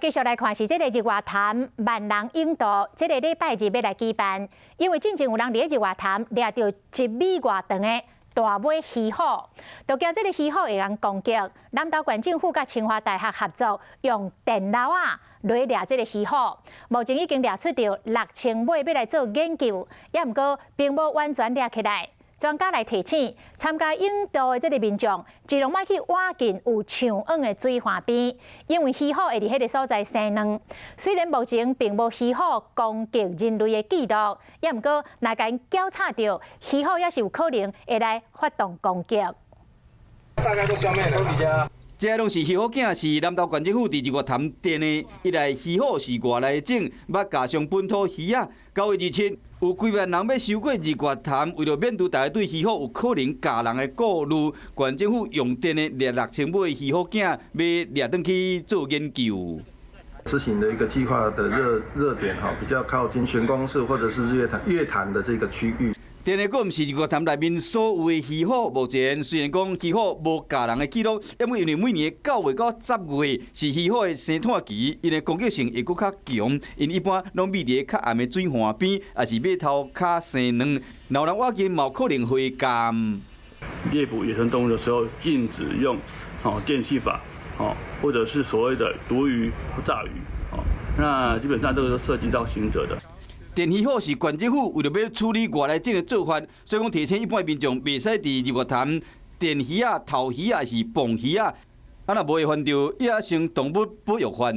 继续来看是这个日月潭万人引渡，这个礼拜日要来举办，因为之前有人伫日月潭掠到1米外长的大尾鱼虎，就惊这个鱼虎会人攻击。南投县政府甲清华大学合作，用电脑来掠这个鱼虎，目前已经掠出到6000尾，要来做研究，也毋过并无完全掠起来。 专家来提醒，参加引渡的这个民众，尽量莫去挖近有象翁的水岸边，因为鱼虎会伫迄个所在生卵。虽然目前并无鱼虎攻击人类的记录，也毋过若甲因检查到鱼虎，也是有可能会来发动攻击。大概都消灭了。这拢是鱼虎囝，是南投县政府伫日月潭店的一来鱼虎是外来种，要加上本土鱼啊。9月27日，有几万人要收过日月潭，为了免除大家对鱼虎有可能加人的顾虑，县政府用电的掠6000尾鱼虎囝，要掠转去做研究。 执行的一个计划的热点哈，比较靠近玄光市或者是月潭的这个区域。 电的个毋是日月潭内面所有的鱼虎，目前虽然讲鱼虎无咬人的记录，因为每年9月到10月是鱼虎的生产期，因的攻击性会搁较强，因一般拢觅伫较暗的水岸边，也是码头骹生卵，老人挖金嘛有可能会感。猎捕野生动物的时候，禁止用电戏法，或者是所谓的毒鱼、炸鱼，那基本上这个都涉及到刑责的。 电鱼虎是县政府为了要处理外来种的做法，所以讲提醒一般民众袂使伫日月潭电鱼啊、头鱼啊是蹦鱼啊，若无会犯着野生动物保育法。